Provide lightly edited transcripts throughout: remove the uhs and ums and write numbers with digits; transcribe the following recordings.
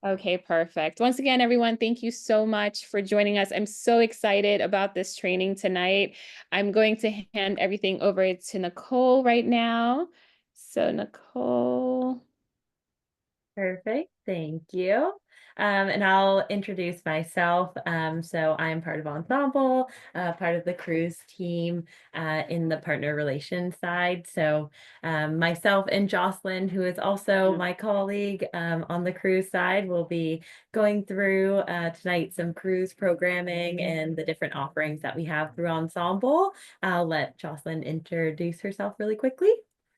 Okay, perfect. Once again, everyone, thank you so much for joining us. I'm so excited about this training tonight. I'm going to hand everything over to Nicole right now. So Nicole. Perfect. Thank you. And I'll introduce myself. So I'm part of Ensemble, part of the cruise team in the partner relations side. So myself and Jocelyn, who is also my colleague on the cruise side, will be going through tonight some cruise programming and the different offerings that we have through Ensemble. I'll let Jocelyn introduce herself really quickly.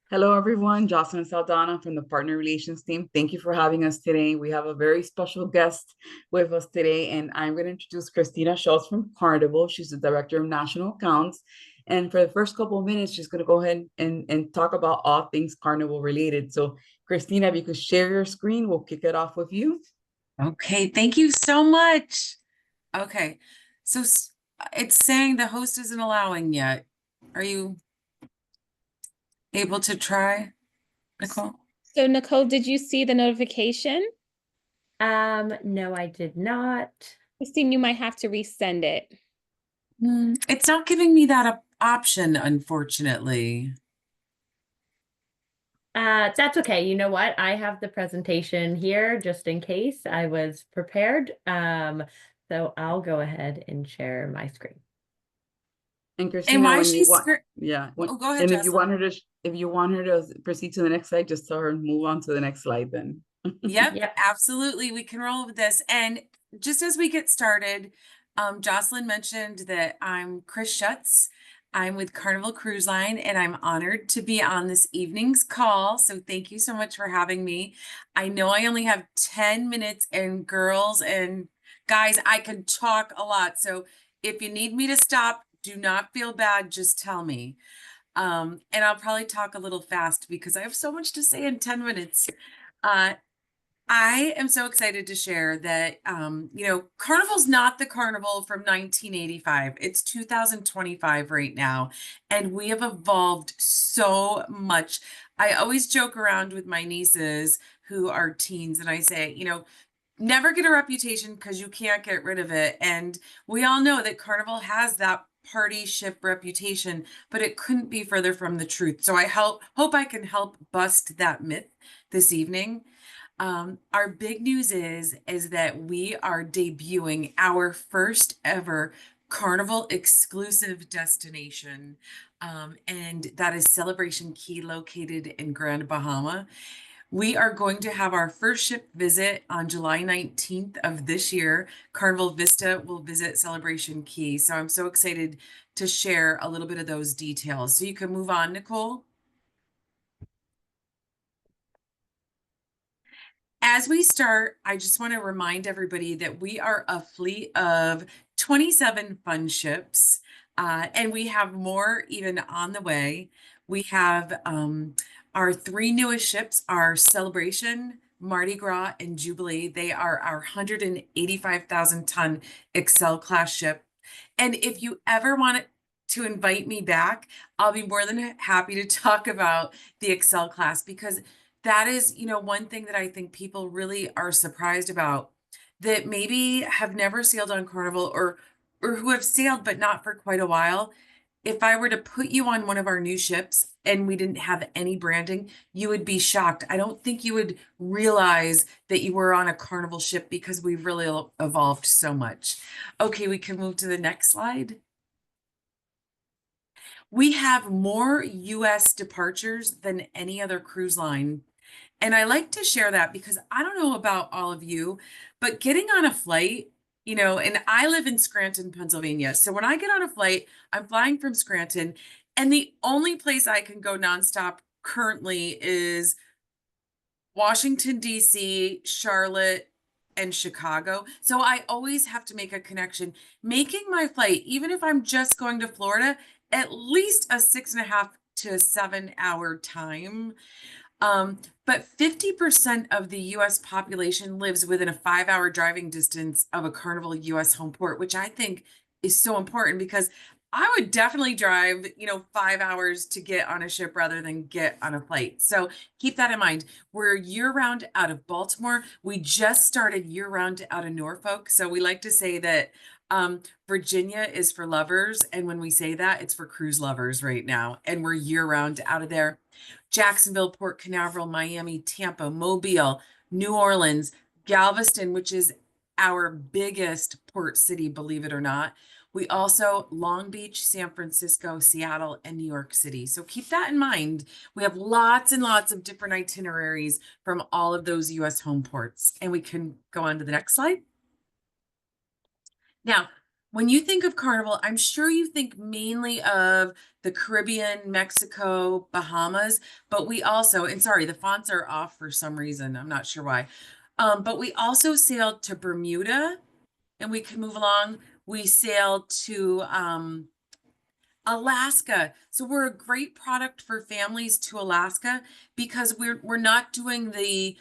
Hello, everyone. Jocelyn Saldana from the Partner Relations team. Thank you for having us today. We have a very special guest with us today, and I'm going to introduce Christina Schultz from Carnival. She's the Director of National Accounts. And for the first couple of minutes, she's going to go ahead and talk about all things Carnival related. So, Christina, if you could share your screen, we'll kick it off with you. Okay, thank you so much. Okay, so it's saying the host isn't allowing yet. Are you able to try, Nicole? So Nicole, did you see the notification? No, I did not. Christine, you might have to resend it. It's not giving me that option, unfortunately. That's okay. You know what? I have the presentation here just in case I was prepared. So I'll go ahead and share my screen. And And Christina, why when you she's want, yeah, oh, go ahead, and if you Jocelyn. want her to, if you want her to proceed to the next slide, just tell her and move on to the next slide then. Yep, Yep. absolutely. We can roll with this. And just as we get started, Jocelyn mentioned that I'm Chris Schutz. I'm with Carnival Cruise Line, and I'm honored to be on this evening's call. So thank you so much for having me. I know I only have 10 minutes, and girls and guys, I can talk a lot. So if you need me to stop, do not feel bad. Just tell me. And I'll probably talk a little fast because I have so much to say in 10 minutes. Uh, I am so excited to share that, Carnival's not the Carnival from 1985. It's 2025 right now, and we have evolved so much. I always joke around with my nieces who are teens, and I say, never get a reputation because you can't get rid of it. And we all know that Carnival has that party ship reputation, but it couldn't be further from the truth. So I hope I can help bust that myth this evening. Our big news is that we are debuting our first ever Carnival exclusive destination, and that is Celebration Key, located in Grand Bahama. We are going to have our first ship visit on July 19th of this year. Carnival Vista will visit Celebration Key. So I'm so excited to share a little bit of those details. So you can move on, Nicole. As we start, I just want to remind everybody that we are a fleet of 27 fun ships, and we have more even on the way. We have our three newest ships, our Celebration, Mardi Gras, and Jubilee. They are our 185,000 ton Excel class ship. And if you ever want to invite me back, I'll be more than happy to talk about the Excel class, because that is, one thing that I think people really are surprised about, that maybe have never sailed on Carnival, or who have sailed but not for quite a while. If I were to put you on one of our new ships and we didn't have any branding, you would be shocked. I don't think you would realize that you were on a Carnival ship, because we've really evolved so much. Okay, we can move to the next slide. We have more US departures than any other cruise line. And I like to share that because I don't know about all of you, but getting on a flight, and I live in Scranton, Pennsylvania. So when I get on a flight, I'm flying from Scranton, and the only place I can go nonstop currently is Washington, D.C., Charlotte, and Chicago. So I always have to make a connection. Making my flight, even if I'm just going to Florida, at least a 6.5 to 7 hour time. But 50% of the US population lives within a 5 hour driving distance of a Carnival US home port, which I think is so important, because I would definitely drive, 5 hours to get on a ship rather than get on a flight. So keep that in mind. We're year round out of Baltimore. We just started year round out of Norfolk. So we like to say that Virginia is for lovers. And when we say that, it's for cruise lovers right now. And we're year round out of there. Jacksonville, Port Canaveral, Miami, Tampa, Mobile, New Orleans, Galveston, which is our biggest port city, believe it or not. We also Long Beach, San Francisco, Seattle, and New York City. So keep that in mind. We have lots and lots of different itineraries from all of those US home ports. And we can go on to the next slide. Now, when you think of Carnival, I'm sure you think mainly of the Caribbean, Mexico, Bahamas, but we also, and sorry, the fonts are off for some reason. I'm not sure why. But we also sailed to Bermuda, and we can move along. We sailed to Alaska. So we're a great product for families to Alaska because we're not doing the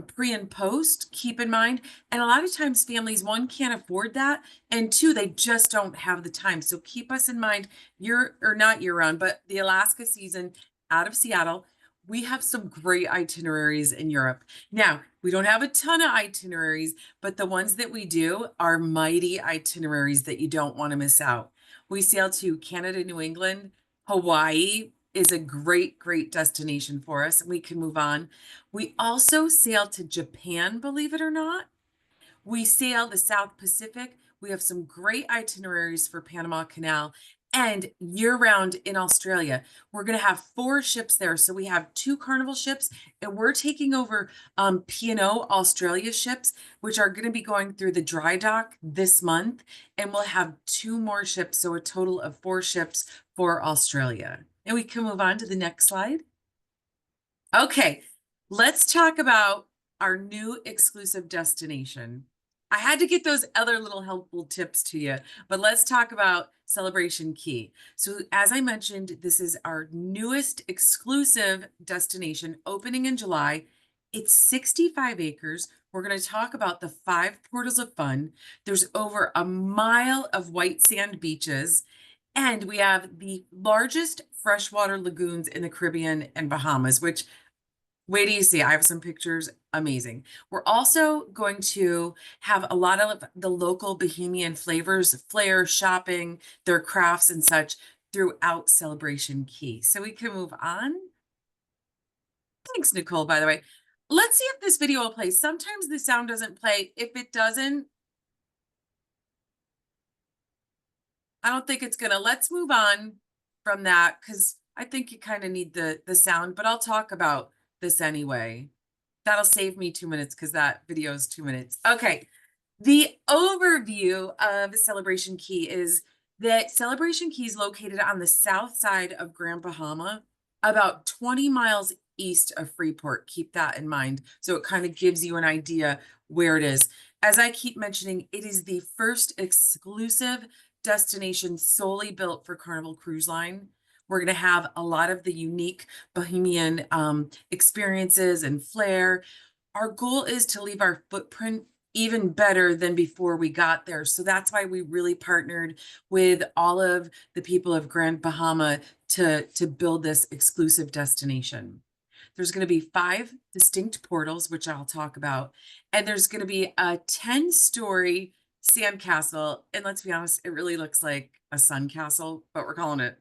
pre and post, keep in mind. And a lot of times families, one, can't afford that, and two, they just don't have the time. So keep us in mind, or not year round, but the Alaska season out of Seattle. We have some great itineraries in Europe. Now, we don't have a ton of itineraries, but the ones that we do are mighty itineraries that you don't want to miss out. We sail to Canada, New England. Hawaii is a great, great destination for us. We can move on. We also sail to Japan, believe it or not. We sail the South Pacific. We have some great itineraries for Panama Canal and year round in Australia. We're going to have 4 ships there. So we have 2 Carnival ships, and we're taking over P&O Australia ships, which are going to be going through the dry dock this month. And we'll have 2 more ships. So a total of 4 ships for Australia. And we can move on to the next slide. Okay, let's talk about our new exclusive destination. I had to get those other little helpful tips to you, but let's talk about Celebration Key. So as I mentioned, this is our newest exclusive destination opening in July. It's 65 acres. We're going to talk about the 5 portals of fun. There's over a mile of white sand beaches, and we have the largest freshwater lagoons in the Caribbean and Bahamas, which, wait till you see, I have some pictures, amazing. We're also going to have a lot of the local Bohemian flavors, flair, shopping, their crafts and such throughout Celebration Key. So we can move on. Thanks, Nicole, by the way. Let's see if this video will play. Sometimes the sound doesn't play. If it doesn't, I don't think it's gonna. Let's move on from that because I think you kind of need the sound, but I'll talk about this anyway. That'll save me 2 minutes because that video is 2 minutes. Okay, the overview of Celebration Key is that Celebration Key is located on the south side of Grand Bahama, about 20 miles east of Freeport. Keep that in mind. So it kind of gives you an idea where it is. As I keep mentioning, it is the first exclusive destination solely built for Carnival Cruise Line. We're going to have a lot of the unique Bohemian experiences and flair. Our goal is to leave our footprint even better than before we got there. So that's why we really partnered with all of the people of Grand Bahama to build this exclusive destination. There's going to be 5 distinct portals, which I'll talk about. And there's going to be a 10-story sandcastle. And let's be honest, it really looks like a sun castle, but we're calling it,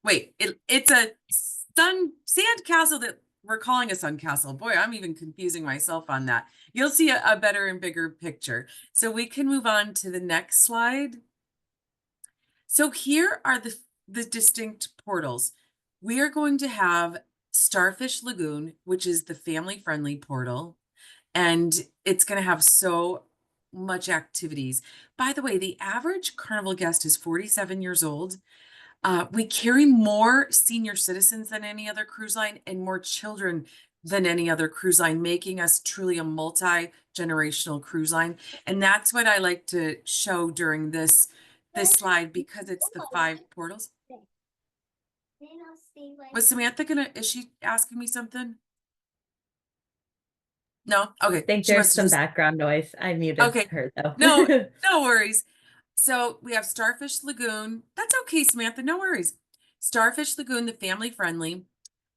wait, it's a sand castle that we're calling a sun castle. Boy, I'm even confusing myself on that. You'll see a better and bigger picture. So we can move on to the next slide. So here are the distinct portals. We are going to have Starfish Lagoon, which is the family-friendly portal, and it's going to have so much activities. By the way, the average Carnival guest is 47 years old. We carry more senior citizens than any other cruise line and more children than any other cruise line, making us truly a multi-generational cruise line. And that's what I like to show during this slide because it's the 5 portals. Was Samantha is she asking me something? No? Okay. I think She there's must have some background noise. I muted Okay. her though. No, no worries. So we have Starfish Lagoon. That's okay, Samantha, no worries. Starfish Lagoon, the family friendly.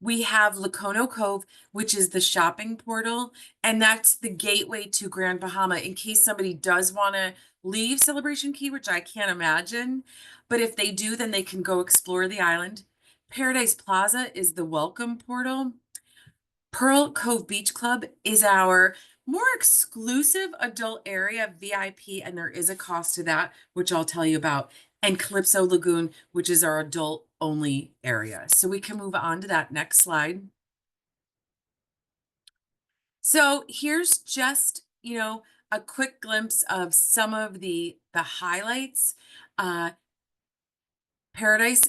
We have Lacono Cove, which is the shopping portal, and that's the gateway to Grand Bahama in case somebody does want to leave Celebration Key, which I can't imagine. But if they do, then they can go explore the island. Paradise Plaza is the welcome portal. Pearl Cove Beach Club is our more exclusive adult area, VIP, and there is a cost to that, which I'll tell you about. And Calypso Lagoon, which is our adult only area. So we can move on to that next slide. So here's just, a quick glimpse of some of the highlights. Paradise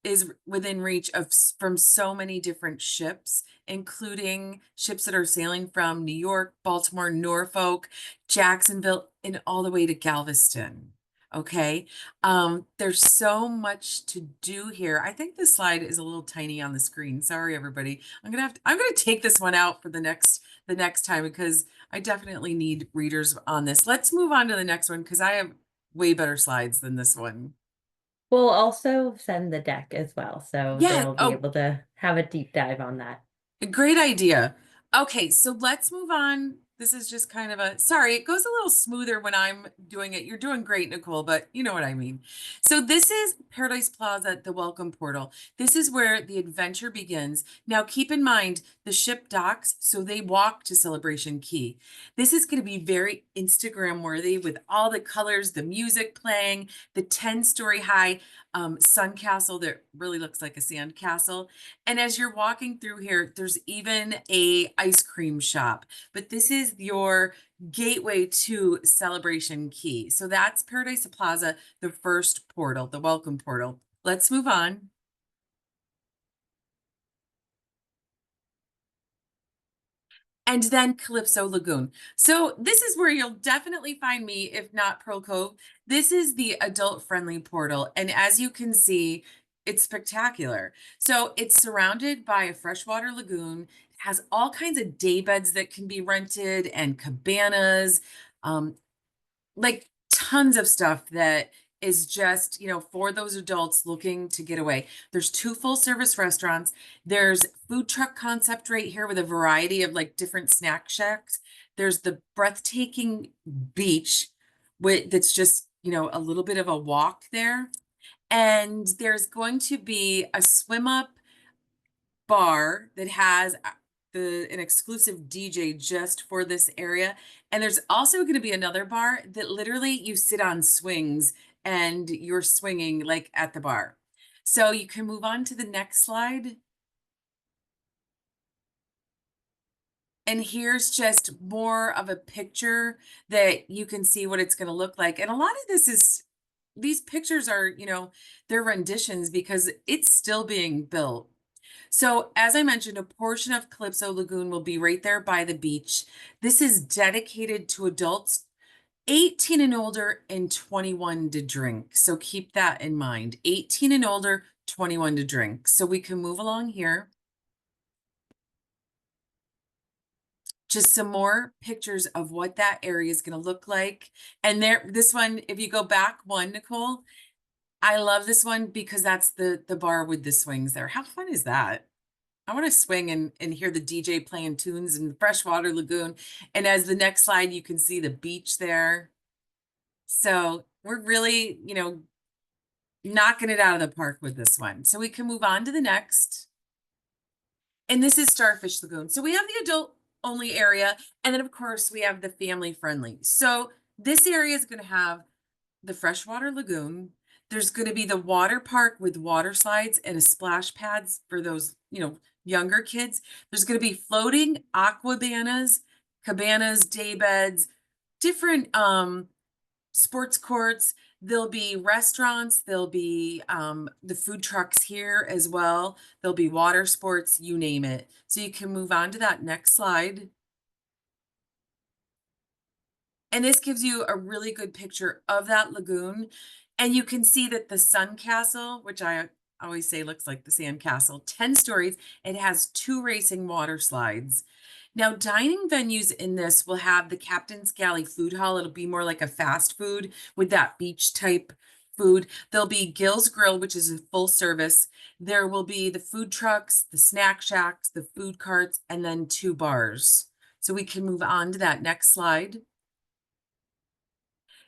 is within reach of from so many different ships, including ships that are sailing from New York, Baltimore, Norfolk, Jacksonville, and all the way to Galveston. Okay. There's so much to do here. I think this slide is a little tiny on the screen. Sorry, everybody. I'm gonna take this one out for the next time because I definitely need readers on this. Let's move on to the next one because I have way better slides than this one. We'll also send the deck as well, so Yeah. they'll be able to have a deep dive on that. Great idea. Okay, so let's move on. This is just kind of sorry, it goes a little smoother when I'm doing it. You're doing great, Nicole, but you know what I mean. So this is Paradise Plaza, the welcome portal. This is where the adventure begins. Now keep in mind the ship docks, so they walk to Celebration Key. This is going to be very Instagram worthy with all the colors, the music playing, the 10-story high sun castle that really looks like a sand castle. And as you're walking through here, there's even a ice cream shop, but this is your gateway to Celebration Key. So that's Paradise Plaza, the first portal, the welcome portal. Let's move on. And then Calypso Lagoon. So this is where you'll definitely find me, if not Pearl Cove. This is the adult-friendly portal. And as you can see, it's spectacular. So it's surrounded by a freshwater lagoon. It has all kinds of day beds that can be rented and cabanas, like tons of stuff that is just, for those adults looking to get away. There's 2 full-service restaurants. There's food truck concept right here with a variety of like different snack shacks. There's the breathtaking beach that's just, a little bit of a walk there. And there's going to be a swim up bar that has an exclusive DJ just for this area. And there's also going to be another bar that literally you sit on swings and you're swinging like at the bar. So you can move on to the next slide. And here's just more of a picture that you can see what it's going to look like. And a lot of these pictures are, they're renditions because it's still being built. So as I mentioned, a portion of Calypso Lagoon will be right there by the beach. This is dedicated to adults 18 and older and 21 to drink. So keep that in mind. 18 and older, 21 to drink. So we can move along here. Just some more pictures of what that area is going to look like. And this one, if you go back one, Nicole, I love this one because that's the bar with the swings there. How fun is that? I want to swing and hear the DJ playing tunes in the freshwater lagoon. And as the next slide, you can see the beach there. So we're really, knocking it out of the park with this one. So we can move on to the next. And this is Starfish Lagoon. So we have the adult only area. And then of course we have the family friendly. So this area is going to have the freshwater lagoon. There's going to be the water park with water slides and a splash pads for those, younger kids. There's going to be floating aquabanas, cabanas, day beds, different sports courts. There'll be restaurants. There'll be the food trucks here as well. There'll be water sports, you name it. So you can move on to that next slide. And this gives you a really good picture of that lagoon. And you can see that the sun castle, which I always say looks like the sand castle, 10 stories. It has 2 racing water slides. Now, dining venues in this will have the Captain's Galley Food Hall. It'll be more like a fast food with that beach type food. There'll be Gill's Grill, which is a full service. There will be the food trucks, the snack shacks, the food carts, and then 2 bars. So we can move on to that next slide.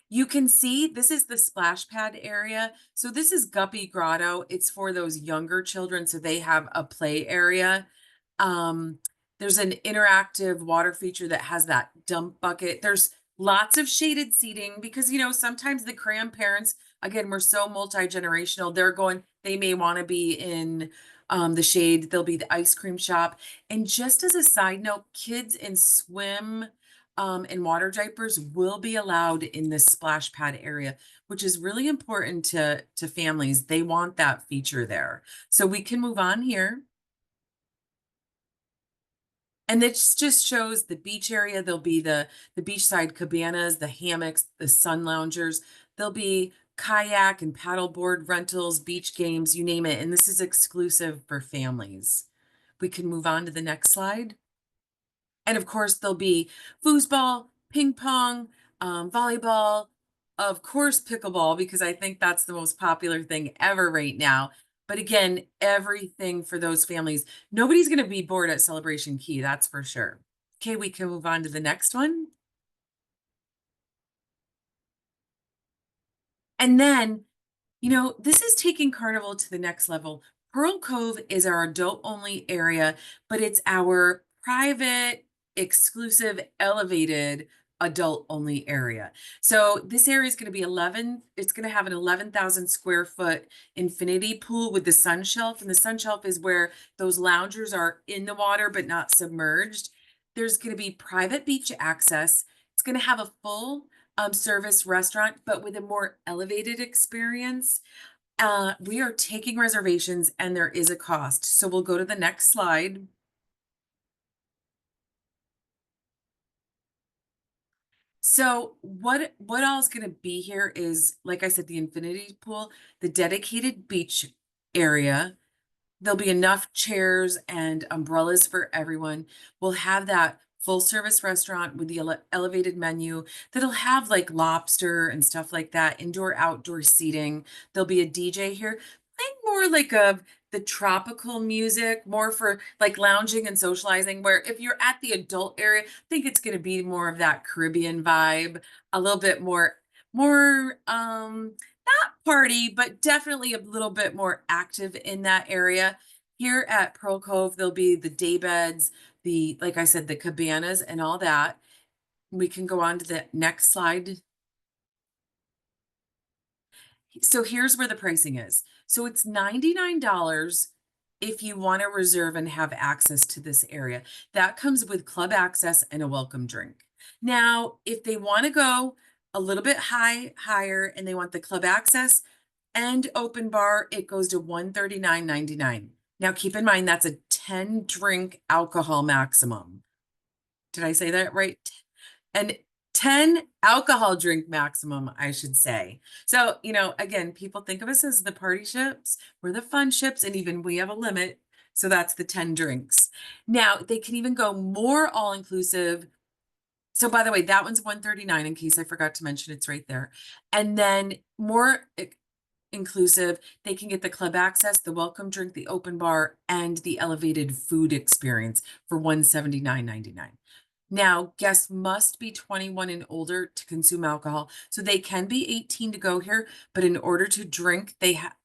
You can see this is the splash pad area. So this is Guppy Grotto. It's for those younger children, so they have a play area. There's an interactive water feature that has that dump bucket. There's lots of shaded seating because, you know, sometimes the grandparents, again, we're so multi-generational, they may want to be in the shade. There'll be the ice cream shop. And just as a side note, kids in swim and water diapers will be allowed in this splash pad area, which is really important to families. They want that feature there. So we can move on here. And this just shows the beach area. There'll be the beachside cabanas, the hammocks, the sun loungers. There'll be kayak and paddleboard rentals, beach games, you name it. And this is exclusive for families. We can move on to the next slide. And of course, there'll be foosball, ping pong, volleyball, of course, pickleball, because I think that's the most popular thing ever right now. But again, everything for those families. Nobody's going to be bored at Celebration Key, that's for sure. Okay, we can move on to the next one. And then, you know, this is taking Carnival to the next level. Pearl Cove is our adult only area, but it's our private, exclusive, elevated adult only area. So this area is going to be it's going to have an 11,000 square foot infinity pool with the sun shelf. And the sun shelf is where those loungers are in the water, but not submerged. There's going to be private beach access. It's going to have a full service restaurant, but with a more elevated experience. We are taking reservations and there is a cost. So we'll go to the next slide. So what all is going to be here is, like I said, the infinity pool, the dedicated beach area. There'll be enough chairs and umbrellas for everyone. We'll have that full service restaurant with the elevated menu that'll have like lobster and stuff like that, indoor, outdoor seating. There'll be a DJ here playing more like the tropical music, more for like lounging and socializing, where if you're at the adult area, I think it's going to be more of that Caribbean vibe, a little bit more not party, but definitely a little bit more active in that area. Here at Pearl Cove, there'll be the day beds, like I said, the cabanas and all that. We can go on to the next slide. So here's where the pricing is. So it's $99 if you want to reserve and have access to this area. That comes with club access and a welcome drink. Now, if they want to go a little bit higher and they want the club access and open bar, it goes to $139.99. Now keep in mind that's a 10 drink alcohol maximum. Did I say that right? And 10 alcohol drink maximum, I should say. So, you know, again, people think of us as the party ships. We're the fun ships, and even we have a limit. So that's the 10 drinks. Now, they can even go more all-inclusive. So by the way, that one's $139 in case I forgot to mention, it's right there. And then more inclusive, they can get the club access, the welcome drink, the open bar, and the elevated food experience for $179.99. Now, guests must be 21 and older to consume alcohol. So they can be 18 to go here, but in order to drink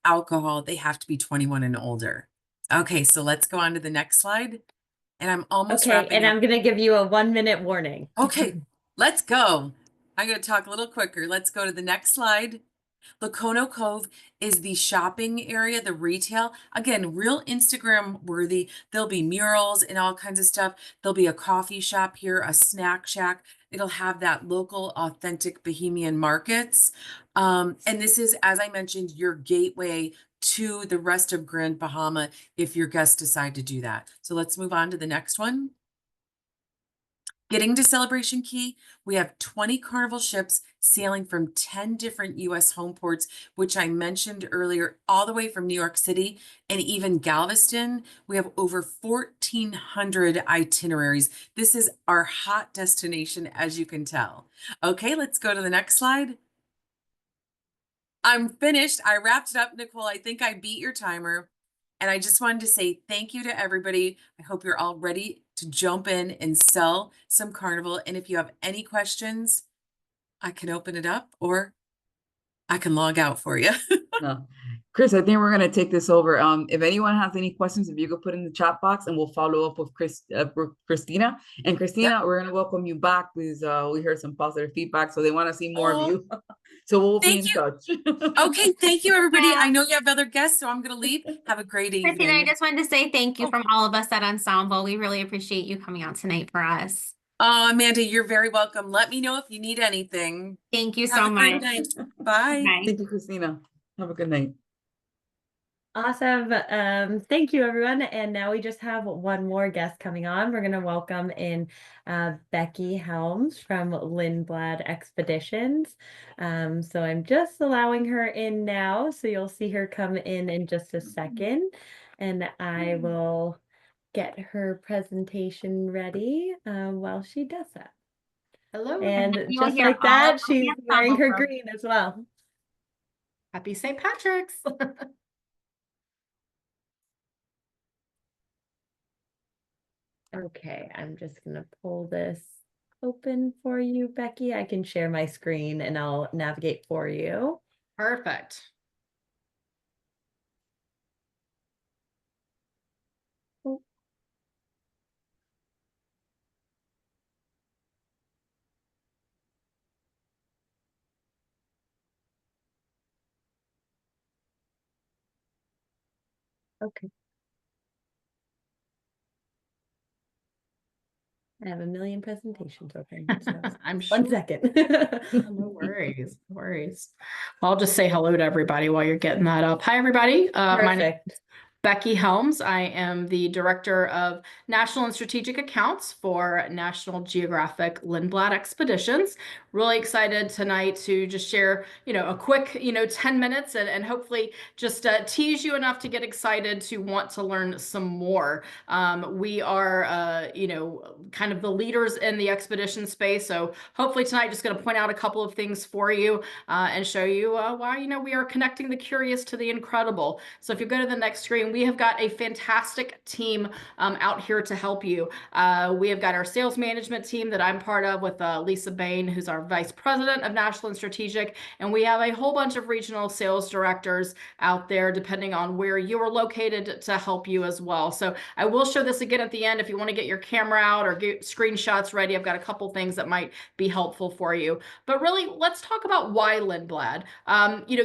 alcohol, they have to be 21 and older. Okay, so let's go on to the next slide. And I'm almost wrapping and up. I'm going to give you a 1-minute warning. Okay, let's go. I'm going to talk a little quicker. Let's go to the next slide. Lacono Cove is the shopping area, the retail. Again, real Instagram worthy. There'll be murals and all kinds of stuff. There'll be a coffee shop here, a snack shack. It'll have that local, authentic Bohemian markets. And this is, as I mentioned, your gateway to the rest of Grand Bahama if your guests decide to do that. So let's move on to the next one. Getting to Celebration Key, we have 20 Carnival ships sailing from 10 different US home ports, which I mentioned earlier, all the way from New York City and even Galveston. We have over 1,400 itineraries. This is our hot destination, as you can tell. Okay, let's go to the next slide. I'm finished. I wrapped it up, Nicole. I think I beat your timer. And I just wanted to say thank you to everybody. I hope you're all ready to jump in and sell some Carnival. And if you have any questions, I can open it up or I can log out for you. No. Chris, I think we're going to take this over. If anyone has any questions, if you could put in the chat box and we'll follow up with Christina. And Christina, we're going to welcome you back because we heard some positive feedback. So they want to see more of you. So we'll be in touch. Okay, thank you, everybody. Yeah. I know you have other guests, so I'm going to leave. Have a great Christina, I evening. just wanted to say thank you from all of us at Ensemble. We really appreciate you coming out tonight for us. Oh, Amanda, you're very welcome. Let me know if you need anything. Thank you Have so a great much. night. Bye. Bye. Thank you, Christina. Have a good night. Awesome. Thank you, everyone. And now we just have one more guest coming on. We're going to welcome in Becky Helms from Lindblad Expeditions. So I'm just allowing her in now. So you'll see her come in just a second. And I will get her presentation ready while she does that. Hello. And You'll just hear like all that, of the she's wearing Ensemble her from- green as well. Happy St. Patrick's. Okay, I'm just gonna pull this open for you, Becky. I can share my screen and I'll navigate for you. Perfect. Okay. I have a million presentations open. So I'm sure. 1 second. No worries. No worries. I'll just say hello to everybody while you're getting that up. Hi, everybody. My name Perfect. is Becky Helms. I am the Director of National and Strategic Accounts for National Geographic Lindblad Expeditions. Really excited tonight to just share, a quick, 10 minutes and hopefully just tease you enough to get excited to want to learn some more. We are, kind of the leaders in the expedition space. So hopefully tonight, just going to point out a couple of things for you and show you why, we are connecting the curious to the incredible. So if you go to the next screen, we have got a fantastic team out here to help you. We have got our sales management team that I'm part of with Lisa Bain, who's our Vice President of National and Strategic. And we have a whole bunch of regional sales directors out there, depending on where you are located, to help you as well. So I will show this again at the end. If you want to get your camera out or get screenshots ready, I've got a couple things that might be helpful for you. But really, let's talk about why Lindblad.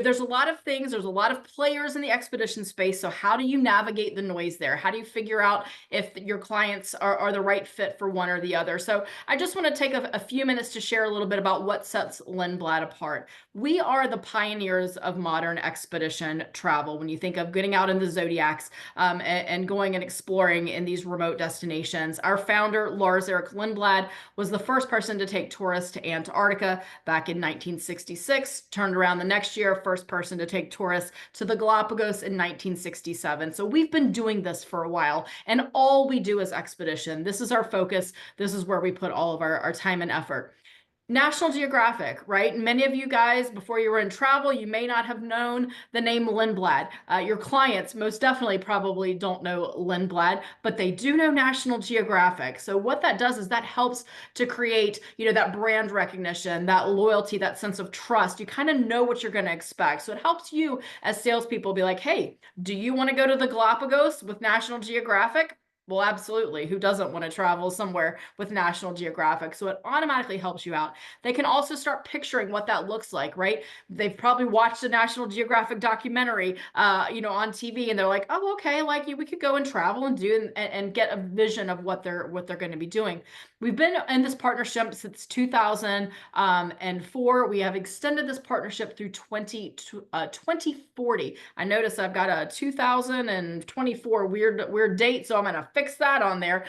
There's a lot of things, there's a lot of players in the expedition space. So how do you navigate the noise there? How do you figure out if your clients are the right fit for one or the other? So I just want to take a few minutes to share a little bit about what sets Lindblad apart. We are the pioneers of modern expedition travel. When you think of getting out in the zodiacs and going and exploring in these remote destinations, our founder, Lars Erik Lindblad, was the first person to take tourists to Antarctica back in 1966, turned around the next year, first person to take tourists to the Galapagos in 1967. So we've been doing this for a while, and all we do is expedition. This is our focus. This is where we put all of our time and effort. National Geographic, right? Many of you guys, before you were in travel, you may not have known the name Lindblad. Your clients most definitely probably don't know Lindblad, but they do know National Geographic. So what that does is that helps to create, that brand recognition, that loyalty, that sense of trust. You kind of know what you're going to expect. So it helps you as salespeople be like, hey, do you want to go to the Galapagos with National Geographic? Well, absolutely. Who doesn't want to travel somewhere with National Geographic? So it automatically helps you out. They can also start picturing what that looks like, right? They've probably watched a National Geographic documentary, on TV, and they're like, oh, okay, we could go and travel and do and get a vision of what they're going to be doing. We've been in this partnership since 2004. We have extended this partnership through 2040. I notice I've got a 2024 weird date, so I'm going to fix that on there.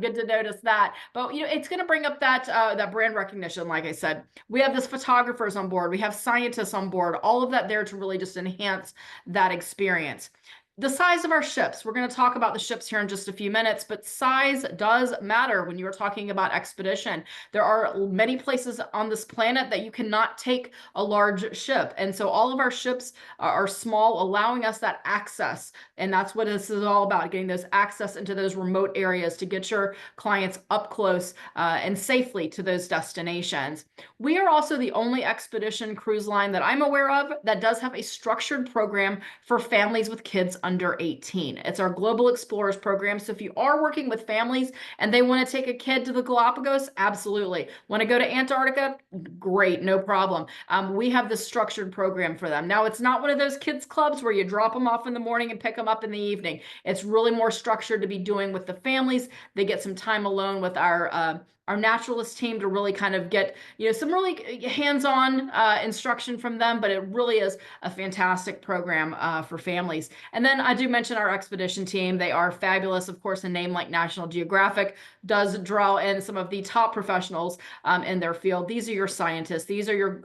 Good to notice that. But it's going to bring up that brand recognition. Like I said, we have this photographers on board. We have scientists on board. All of that there to really just enhance that experience. The size of our ships. We're going to talk about the ships here in just a few minutes, but size does matter when you're talking about expedition. There are many places on this planet that you cannot take a large ship. And so all of our ships are small, allowing us that access. And that's what this is all about, getting those access into those remote areas to get your clients up close and safely to those destinations. We are also the only expedition cruise line that I'm aware of that does have a structured program for families with kids under 18. It's our Global Explorers program. So if you are working with families and they want to take a kid to the Galapagos, absolutely. Want to go to Antarctica? Great, no problem. We have this structured program for them. Now, it's not one of those kids clubs where you drop them off in the morning and pick them up in the evening. It's really more structured to be doing with the families. They get some time alone with our naturalist team to really kind of get some really hands-on instruction from them, but it really is a fantastic program for families. And then I do mention our expedition team. They are fabulous. Of course, a name like National Geographic does draw in some of the top professionals in their field. These are your scientists. These are your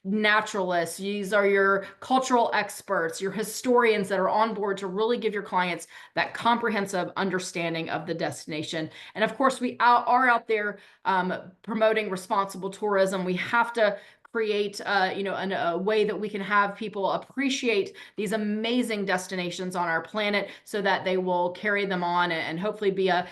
naturalists. These are your cultural experts, your historians that are on board to really give your clients that comprehensive understanding of the destination. And of course, we are out there promoting responsible tourism. We have to create a way that we can have people appreciate these amazing destinations on our planet so that they will carry them on and hopefully be a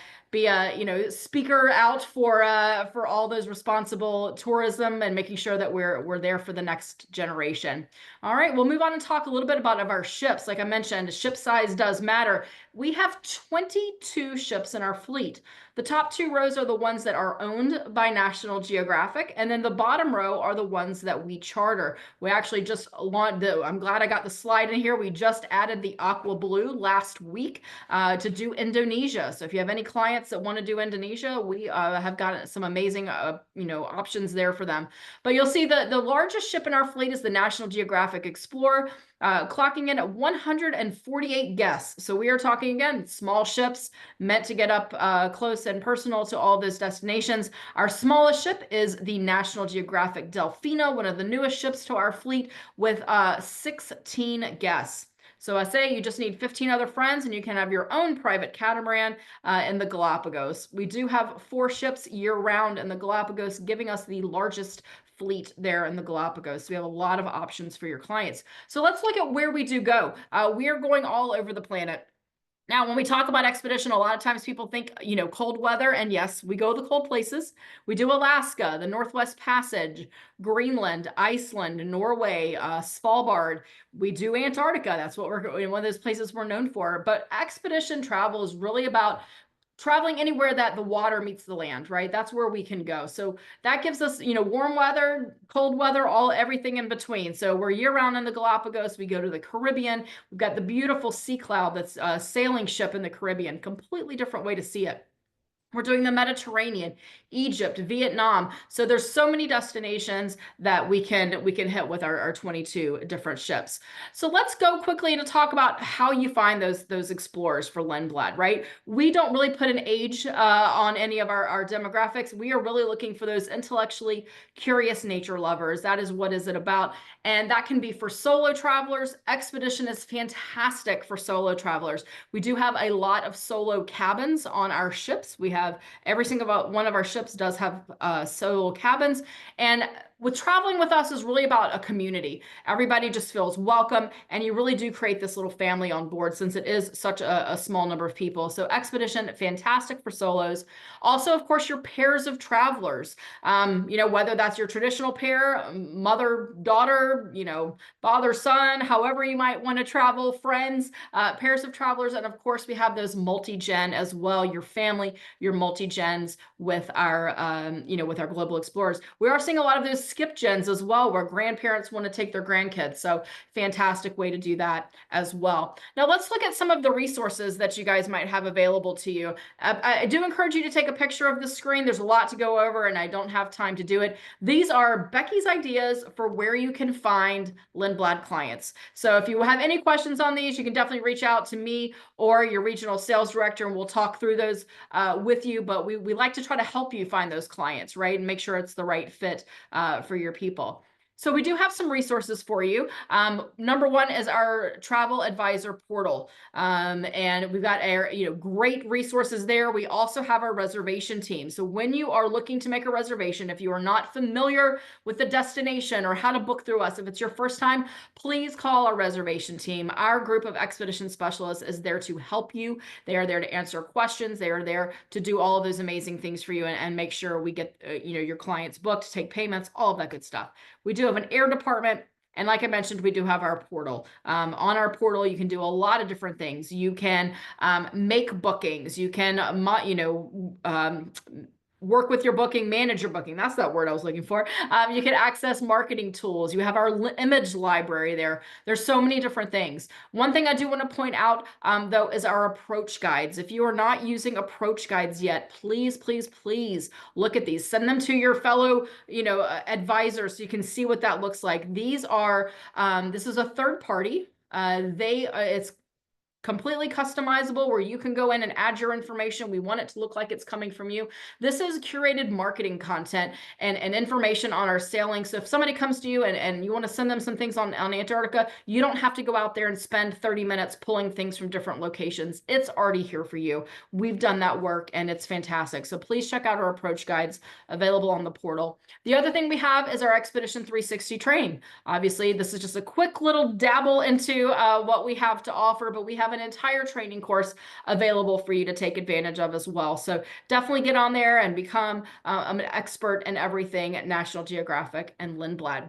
speaker out for all those responsible tourism and making sure that we're there for the next generation. All right, we'll move on and talk a little bit about our ships. Like I mentioned, ship size does matter. We have 22 ships in our fleet. The top two rows are the ones that are owned by National Geographic, and then the bottom row are the ones that we charter. We actually just launched, I'm glad I got the slide in here. We just added the Aqua Blue last week to do Indonesia. So if you have any clients that want to do Indonesia, we have got some amazing options there for them. But you'll see the largest ship in our fleet is the National Geographic Explorer, clocking in at 148 guests. So we are talking, again, small ships meant to get up close and personal to all those destinations. Our smallest ship is the National Geographic Delfina, one of the newest ships to our fleet, with 16 guests. So I say you just need 15 other friends and you can have your own private catamaran in the Galapagos. We do have 4 ships year-round in the Galapagos, giving us the largest fleet there in the Galapagos. So we have a lot of options for your clients. So let's look at where we do go. We are going all over the planet. Now, when we talk about expedition, a lot of times people think, cold weather. And yes, we go to the cold places. We do Alaska, the Northwest Passage, Greenland, Iceland, Norway, Svalbard. We do Antarctica. That's what one of those places we're known for. But expedition travel is really about traveling anywhere that the water meets the land, right? That's where we can go. So that gives us, warm weather, cold weather, everything in between. So we're year round in the Galapagos. We go to the Caribbean. We've got the beautiful Sea Cloud that's a sailing ship in the Caribbean, completely different way to see it. We're doing the Mediterranean, Egypt, Vietnam. So there's so many destinations that we can hit with our 22 different ships. So let's go quickly to talk about how you find those explorers for Lindblad, right? We don't really put an age on any of our demographics. We are really looking for those intellectually curious nature lovers. That is what is it about. And that can be for solo travelers. Expedition is fantastic for solo travelers. We do have a lot of solo cabins on our ships. We have every single one of our ships does have solo cabins. And with traveling with us is really about a community. Everybody just feels welcome, and you really do create this little family on board since it is such a small number of people. So expedition, fantastic for solos. Also, of course, your pairs of travelers, whether that's your traditional pair, mother, daughter, father, son, however you might want to travel, friends, pairs of travelers. And of course, we have those multi-gen as well, your family, your multi-gens with our, with our global explorers. We are seeing a lot of those skip gens as well, where grandparents want to take their grandkids. So fantastic way to do that as well. Now let's look at some of the resources that you guys might have available to you. I do encourage you to take a picture of the screen. There's a lot to go over and I don't have time to do it. These are Becky's ideas for where you can find Lindblad clients. So if you have any questions on these, you can definitely reach out to me or your regional sales director, and we'll talk through those with you. But we like to try to help you find those clients, right? And make sure it's the right fit for your people. So we do have some resources for you. Number one is our travel advisor portal. And we've got our, great resources there. We also have our reservation team. So when you are looking to make a reservation, if you are not familiar with the destination or how to book through us, if it's your first time, please call our reservation team. Our group of expedition specialists is there to help you. They are there to answer questions. They are there to do all of those amazing things for you and make sure we get, your clients booked, take payments, all of that good stuff. We do have an air department. And like I mentioned, we do have our portal. On our portal, you can do a lot of different things. You can make bookings. You can, work with your booking, manage your booking. That's that word I was looking for. You can access marketing tools. You have our image library there. There's so many different things. One thing I do want to point out, though, is our approach guides. If you are not using approach guides yet, please, please, please look at these. Send them to your fellow, advisors so you can see what that looks like. These are, this is a third party. It's completely customizable where you can go in and add your information. We want it to look like it's coming from you. This is curated marketing content and information on our sailing. So if somebody comes to you and you want to send them some things on Antarctica, you don't have to go out there and spend 30 minutes pulling things from different locations. It's already here for you. We've done that work and it's fantastic. So please check out our approach guides available on the portal. The other thing we have is our Expedition 360 training. Obviously, this is just a quick little dabble into what we have to offer, but we have an entire training course available for you to take advantage of as well. So definitely get on there and become an expert in everything at National Geographic and Lindblad.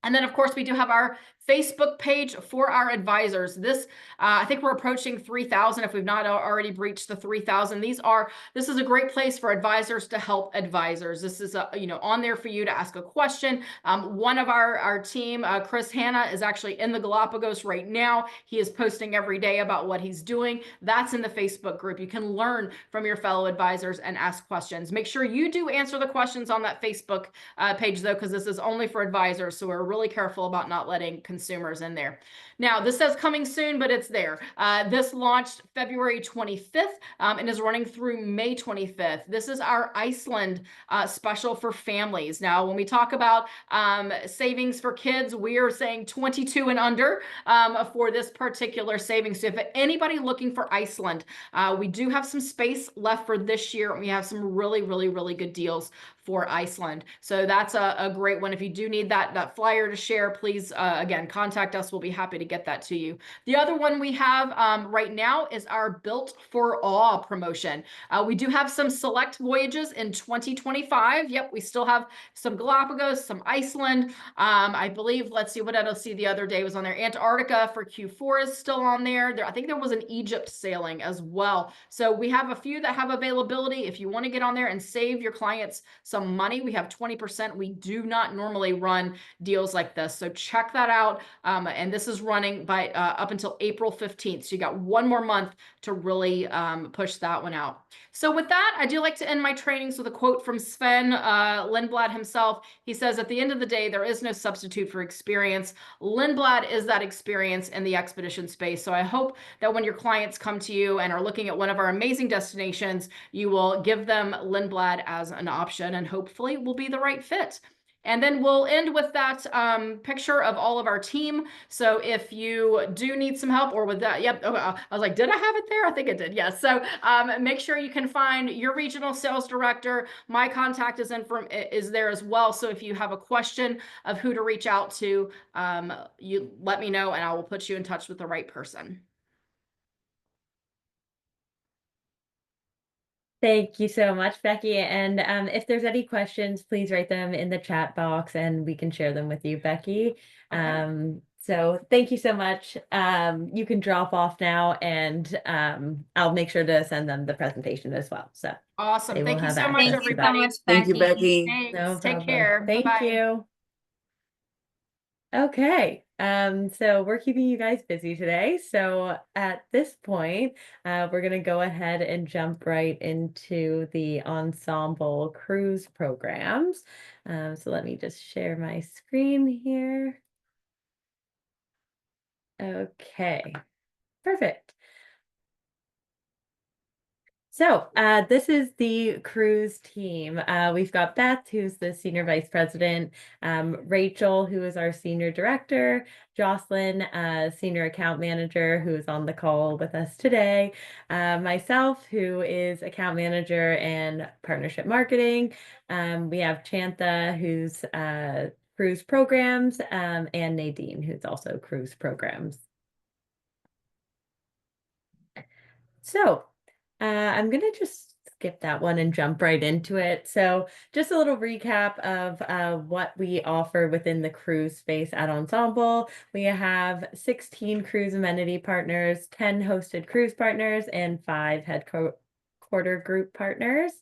And then, of course, we do have our Facebook page for our advisors. This, I think we're approaching 3,000 if we've not already breached the 3,000. This is a great place for advisors to help advisors. This is, on there for you to ask a question. One of our team, Chris Hanna, is actually in the Galapagos right now. He is posting every day about what he's doing. That's in the Facebook group. You can learn from your fellow advisors and ask questions. Make sure you do answer the questions on that Facebook page, though, because this is only for advisors. So we're really careful about not letting consumers in there. Now, this says coming soon, but it's there. This launched February 25th and is running through May 25th. This is our Iceland special for families. Now, when we talk about savings for kids, we are saying 22 and under for this particular savings. So if anybody looking for Iceland, we do have some space left for this year. And we have some really, really, really good deals for Iceland. So that's a great one. If you do need that flyer to share, please, again, contact us. We'll be happy to get that to you. The other one we have right now is our Built for Awe promotion. We do have some select voyages in 2025. Yep, we still have some Galapagos, some Iceland. I believe, let's see what I'll see the other day was on there. Antarctica for Q4 is still on there. I think there was an Egypt sailing as well. So we have a few that have availability. If you want to get on there and save your clients some money, we have 20%. We do not normally run deals like this. So check that out. And this is running by up until April 15th. So you got one more month to really push that one out. So with that, I do like to end my trainings with a quote from Sven Lindblad himself. He says, at the end of the day, there is no substitute for experience. Lindblad is that experience in the expedition space. So I hope that when your clients come to you and are looking at one of our amazing destinations, you will give them Lindblad as an option and hopefully will be the right fit. And then we'll end with that picture of all of our team. So if you do need some help or with that, yep, I was like, did I have it there? I think it did, yes. So make sure you can find your regional sales director. My contact is there as well. So if you have a question of who to reach out to, you let me know and I will put you in touch with the right person. Thank you so much, Becky. And if there's any questions, please write them in the chat box and we can share them with you, Becky. Okay. So thank you so much. You can drop off now, and I'll make sure to send them the presentation as well. So Awesome. they will Thank you have so much, access Thank to you so that. everybody. much, Thank you, Becky. Becky. No Thanks. Take problem. care. Thank Bye-bye. you. Okay, so we're keeping you guys busy today. So at this point, we're gonna go ahead and jump right into the Ensemble cruise programs. So let me just share my screen here. Okay, perfect. So this is the cruise team. We've got Beth, who's the Senior Vice President, Rachel, who is our Senior Director, Jocelyn, Senior Account Manager, who is on the call with us today, myself, who is Account Manager and Partnership Marketing. We have Chantha, who's Cruise Programs, and Nadine, who's also Cruise Programs. So I'm going to just skip that one and jump right into it. So just a little recap of what we offer within the cruise space at Ensemble. We have 16 cruise amenity partners, 10 hosted cruise partners, and 5 headquarter group partners.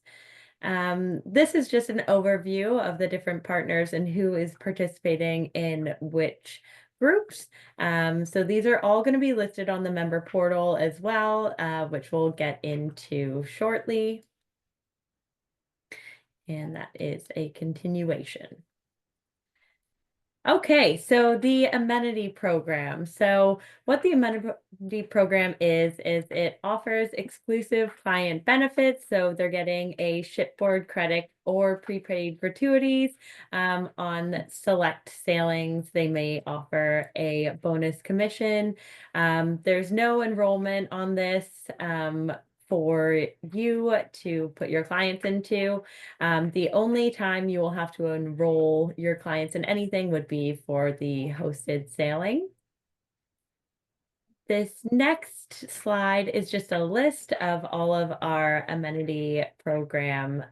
This is just an overview of the different partners and who is participating in which groups. So these are all going to be listed on the member portal as well, which we'll get into shortly. And that is a continuation. Okay, so the amenity program. So what the amenity program is it offers exclusive client benefits. So they're getting a shipboard credit or prepaid gratuities on select sailings. They may offer a bonus commission. There's no enrollment on this for you to put your clients into. The only time you will have to enroll your clients in anything would be for the hosted sailing. This next slide is just a list of all of our amenity program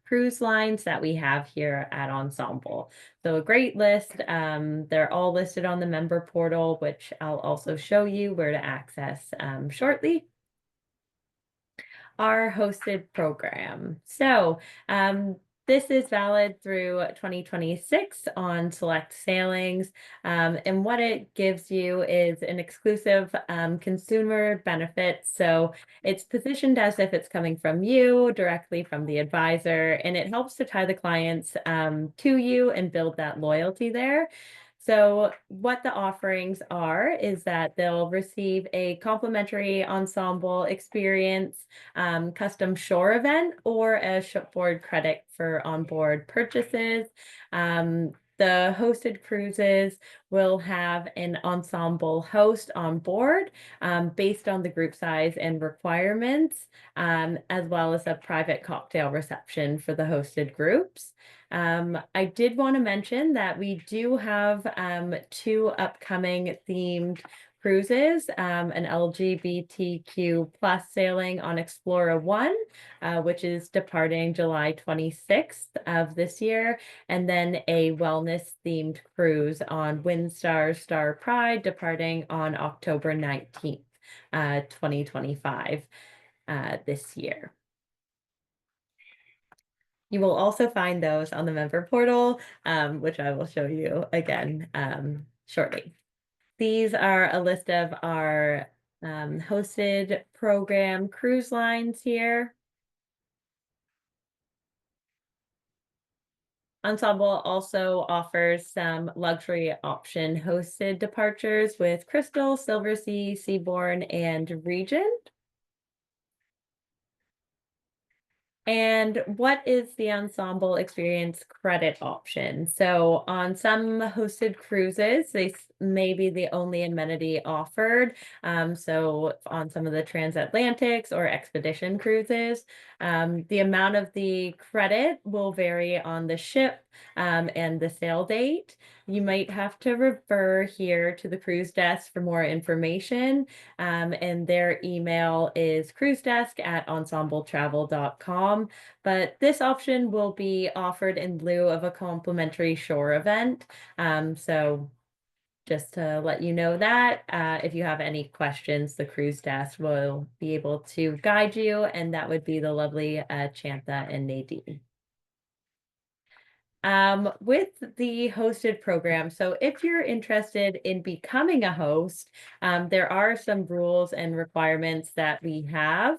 cruise lines that we have here at Ensemble. So a great list. They're all listed on the member portal, which I'll also show you where to access shortly. Our hosted program. So this is valid through 2026 on select sailings. And what it gives you is an exclusive consumer benefit. So it's positioned as if it's coming from you, directly from the advisor, and it helps to tie the clients to you and build that loyalty there. So what the offerings are is that they'll receive a complimentary ensemble experience, custom shore event, or a shipboard credit for onboard purchases. The hosted cruises will have an ensemble host on board based on the group size and requirements, as well as a private cocktail reception for the hosted groups. I did want to mention that we do have 2 upcoming themed cruises, an LGBTQ plus sailing on Explorer 1, which is departing July 26th of this year, and then a wellness themed cruise on Windstar Star Pride departing on October 19th, 2025 this year. You will also find those on the member portal, which I will show you again shortly. These are a list of our hosted program cruise lines here. Ensemble also offers some luxury option hosted departures with Crystal, Silversea, Seabourn, and Regent. And what is the Ensemble Experience credit option? So on some hosted cruises, they may be the only amenity offered. So on some of the transatlantics or expedition cruises, the amount of the credit will vary on the ship and the sail date. You might have to refer here to the cruise desk for more information. And their email is cruisedesk@ensembletravel.com. But this option will be offered in lieu of a complimentary shore event. So just to let you know that if you have any questions, the cruise desk will be able to guide you, and that would be the lovely Chantha and Nadine. With the hosted program, so if you're interested in becoming a host, there are some rules and requirements that we have.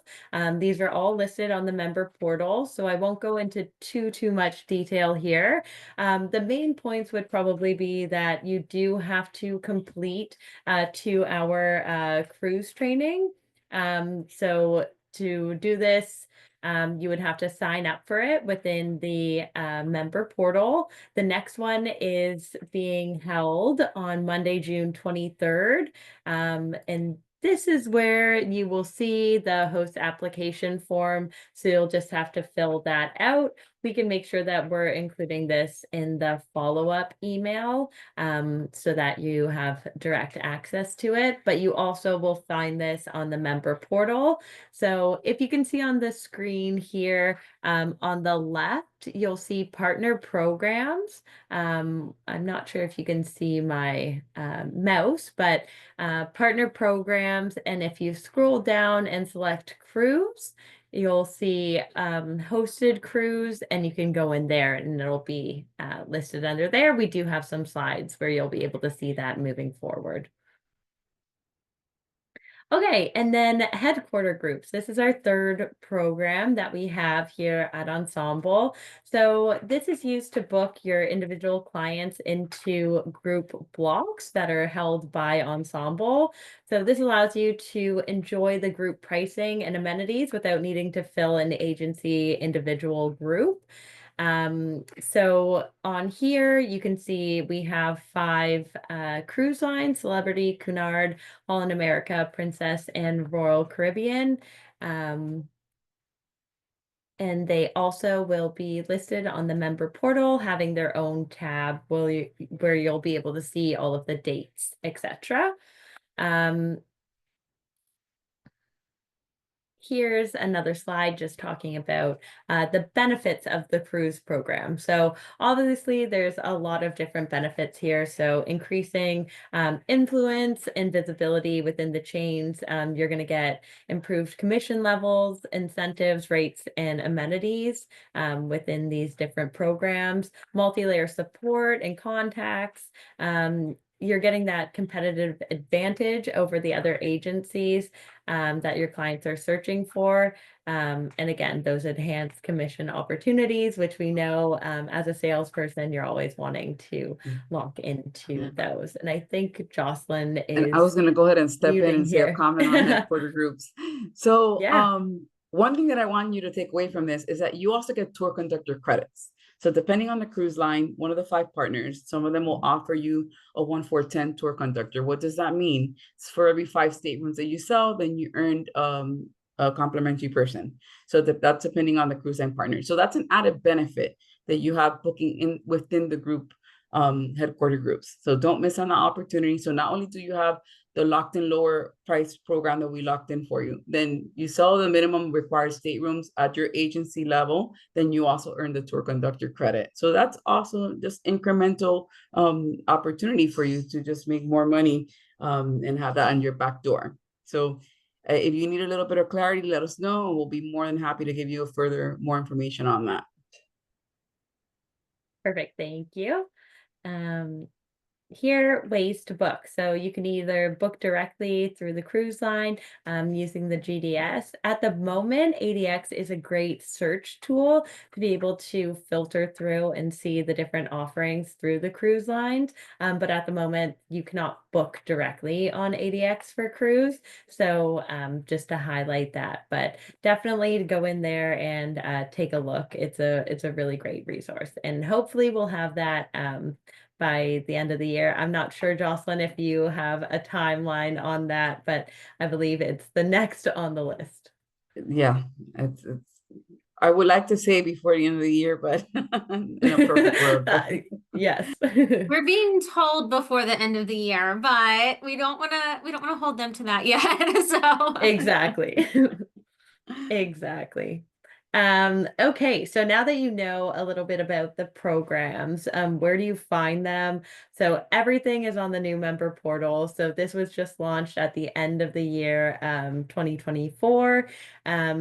These are all listed on the member portal, so I won't go into too much detail here. The main points would probably be that you do have to complete 2-hour cruise training. So to do this, you would have to sign up for it within the member portal. The next one is being held on Monday, June 23rd. And this is where you will see the host application form. So you'll just have to fill that out. We can make sure that we're including this in the follow-up email so that you have direct access to it. But you also will find this on the member portal. So if you can see on the screen here, on the left, you'll see partner programs. I'm not sure if you can see my mouse, but partner programs. And if you scroll down and select cruise, you'll see hosted cruise, and you can go in there and it'll be listed under there. We do have some slides where you'll be able to see that moving forward. Okay, and then headquarter groups. This is our third program that we have here at Ensemble. So this is used to book your individual clients into group blocks that are held by Ensemble. So this allows you to enjoy the group pricing and amenities without needing to fill an agency individual group. So on here, you can see we have 5 cruise lines: Celebrity, Cunard, Holland America, Princess, and Royal Caribbean. And they also will be listed on the member portal, having their own tab where you'll be able to see all of the dates, etc. Here's another slide just talking about the benefits of the cruise program. So obviously there's a lot of different benefits here. So increasing influence and visibility within the chains. You're going to get improved commission levels, incentives, rates, and amenities within these different programs, multi-layer support and contacts. You're getting that competitive advantage over the other agencies that your clients are searching for. And again, those enhanced commission opportunities, which we know as a salesperson, you're always wanting to lock into those. And I think Jocelyn is. And I was going to go ahead and step in and say here. a comment on headquarter groups. So Yeah. one thing that I want you to take away from this is that you also get tour conductor credits. So depending on the cruise line, one of the 5 partners, some of them will offer you a 1-4-10 tour conductor. What does that mean? It's for every 5 staterooms that you sell, then you earned a complimentary person. So that's depending on the cruise line partner. So that's an added benefit that you have booking in within the group headquarter groups. So don't miss on the opportunity. So not only do you have the locked in lower price program that we locked in for you, then you sell the minimum required staterooms at your agency level, then you also earn the tour conductor credit. So that's also just incremental opportunity for you to just make more money and have that on your back door. So if you need a little bit of clarity, let us know. We'll be more than happy to give you more information on that. Perfect. Thank you. Here, ways to book. So you can either book directly through the cruise line using the GDS. At the moment, ADX is a great search tool to be able to filter through and see the different offerings through the cruise lines. But at the moment, you cannot book directly on ADX for cruise. So just to highlight that, but definitely to go in there and take a look. It's a really great resource, and hopefully we'll have that by the end of the year. I'm not sure, Jocelyn, if you have a timeline on that, but I believe it's the next on the list. Yeah, it's I would like to say before the end of the year, but in a perfect world. Yes. We're being told before the end of the year, but we don't want to hold them to that yet. So Exactly. Exactly. Okay, so now that you know a little bit about the programs, where do you find them? So everything is on the new member portal. So this was just launched at the end of the year, 2024.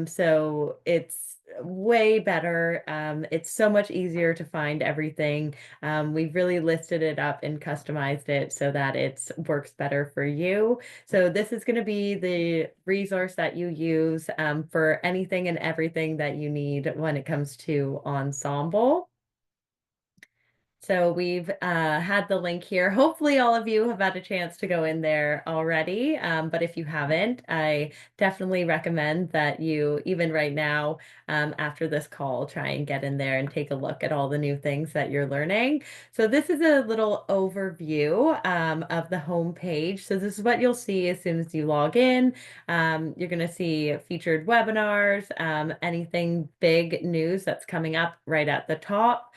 So it's way better. It's so much easier to find everything. We've really listed it up and customized it so that it works better for you. So this is going to be the resource that you use for anything and everything that you need when it comes to Ensemble. So we've had the link here. Hopefully all of you have had a chance to go in there already. But if you haven't, I definitely recommend that you, even right now, after this call, try and get in there and take a look at all the new things that you're learning. So this is a little overview of the home page. So this is what you'll see as soon as you log in. You're going to see featured webinars, anything big news that's coming up right at the top.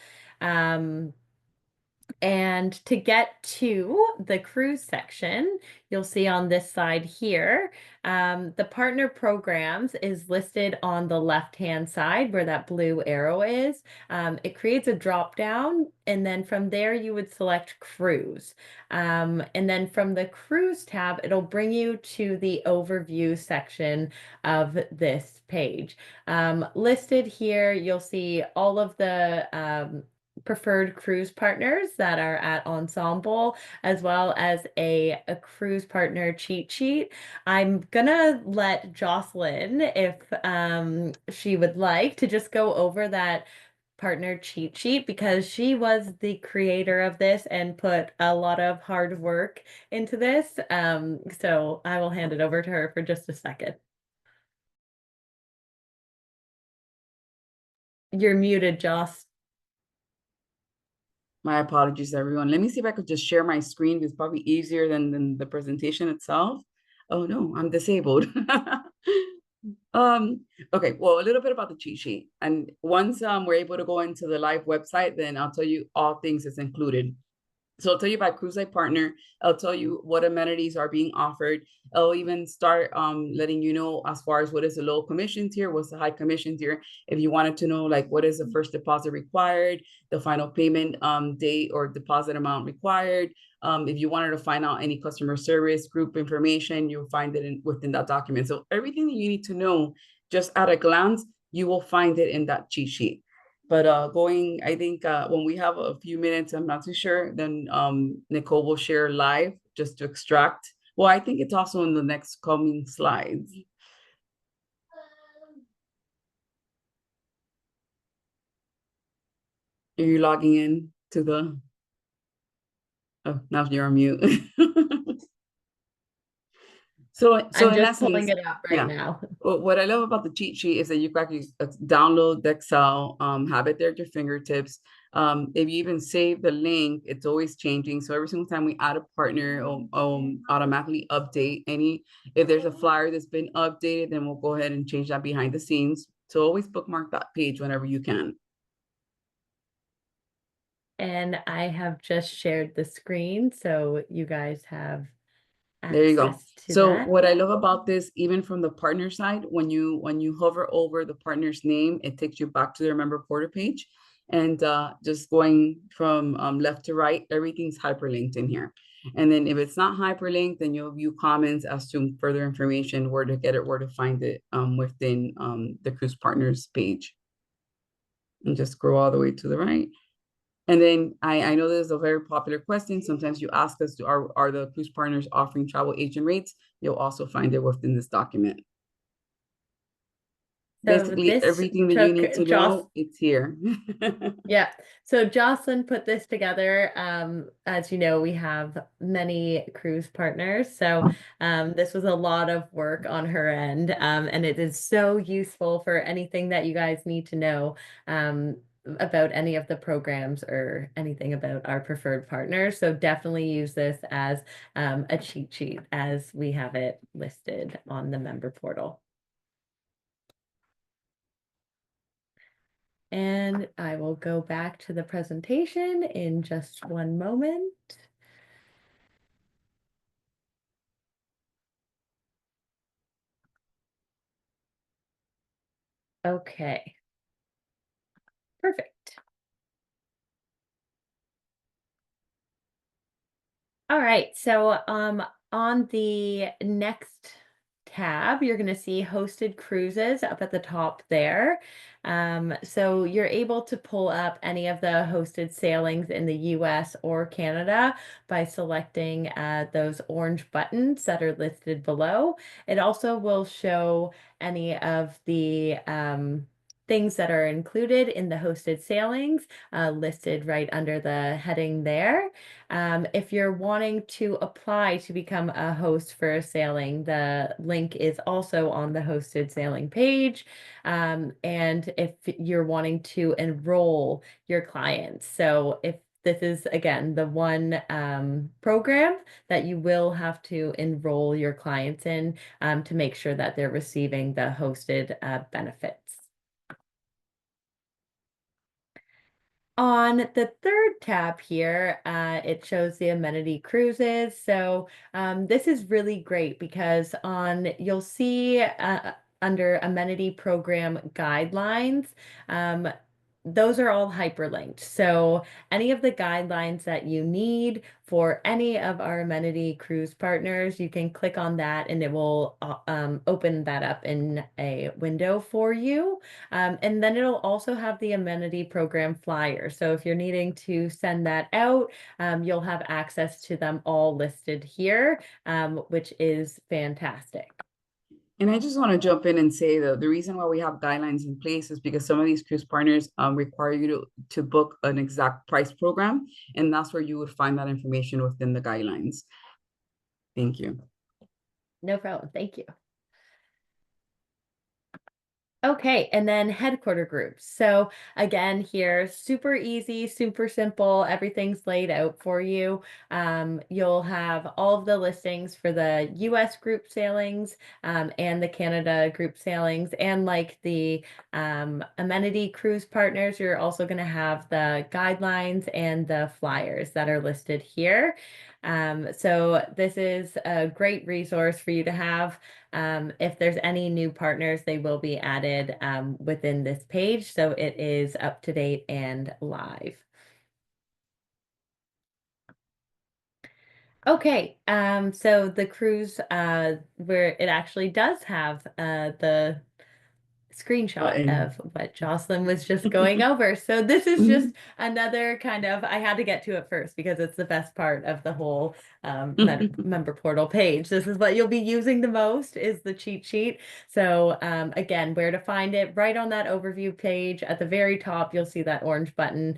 And to get to the cruise section, you'll see on this side here, the partner programs is listed on the left-hand side where that blue arrow is. It creates a drop down, and then from there you would select cruise. And then from the cruise tab, it'll bring you to the overview section of this page. Listed here, you'll see all of the preferred cruise partners that are at Ensemble, as well as a cruise partner cheat sheet. I'm gonna let Jocelyn, if she would like, to just go over that partner cheat sheet because she was the creator of this and put a lot of hard work into this. So I will hand it over to her for just a second. You're muted, Joss. My apologies, everyone. Let me see if I could just share my screen. It's probably easier than the presentation itself. Oh no, I'm disabled. Okay, well, a little bit about the cheat sheet. And once we're able to go into the live website, then I'll tell you all things that's included. So I'll tell you about cruise line partner. I'll tell you what amenities are being offered. I'll even start letting you know as far as what is the low commission tier, what's the high commission tier. If you wanted to know like what is the first deposit required, the final payment date or deposit amount required. If you wanted to find out any customer service group information, you'll find it within that document. So everything that you need to know just at a glance, you will find it in that cheat sheet. But I think when we have a few minutes, I'm not too sure, then Nicole will share live just to extract. Well, I think it's also in the next coming slides. Are you logging in to the, oh, now you're on mute. So I'm in just pulling essence, it up right now. what I love about the cheat sheet is that you can actually download the Excel, have it there at your fingertips. If you even save the link, it's always changing. So every single time we add a partner, automatically update any. If there's a flyer that's been updated, then we'll go ahead and change that behind the scenes. So always bookmark that page whenever you can. And I have just shared the screen, so you guys have There you go. access to So that. what I love about this, even from the partner side, when you hover over the partner's name, it takes you back to their member portal page. And just going from left to right, everything's hyperlinked in here. And then if it's not hyperlinked, then you'll view comments as to further information, where to get it, where to find it within the cruise partners page. And just scroll all the way to the right. And then I know this is a very popular question. Sometimes you ask us, are the cruise partners offering travel agent rates? You'll also find it within this document. So Basically, this everything that you need to know, it's here. Yeah. So Jocelyn put this together. As you know, we have many cruise partners. So this was a lot of work on her end. And it is so useful for anything that you guys need to know about any of the programs or anything about our preferred partners. So definitely use this as a cheat sheet as we have it listed on the member portal. And I will go back to the presentation in just one moment. Okay, Perfect. All right, so on the next tab, you're going to see hosted cruises up at the top there. So you're able to pull up any of the hosted sailings in the US or Canada by selecting those orange buttons that are listed below. It also will show any of the things that are included in the hosted sailings listed right under the heading there. If you're wanting to apply to become a host for a sailing, the link is also on the hosted sailing page. And if you're wanting to enroll your clients, so if this is, again, the one program that you will have to enroll your clients in to make sure that they're receiving the hosted benefits. On the third tab here, it shows the amenity cruises. So this is really great because you'll see under amenity program guidelines, those are all hyperlinked. So any of the guidelines that you need for any of our amenity cruise partners, you can click on that and it will open that up in a window for you. And then it'll also have the amenity program flyer. So if you're needing to send that out, you'll have access to them all listed here, which is fantastic. And I just want to jump in and say that the reason why we have guidelines in place is because some of these cruise partners require you to book an exact price program, and that's where you would find that information within the guidelines. Thank you. No problem. Thank you. Okay, and then headquarter groups. So again, here, super easy, super simple. Everything's laid out for you. You'll have all of the listings for the US group sailings and the Canada group sailings. And like the amenity cruise partners, you're also going to have the guidelines and the flyers that are listed here. So this is a great resource for you to have. If there's any new partners, they will be added within this page, so it is up to date and live. Okay, so the cruise where it actually does have the screenshot of what Jocelyn was just going over. So this is just another kind of, I had to get to it first because it's the best part of the whole member portal page. This is what you'll be using the most is the cheat sheet. So again, where to find it, right on that overview page at the very top, you'll see that orange button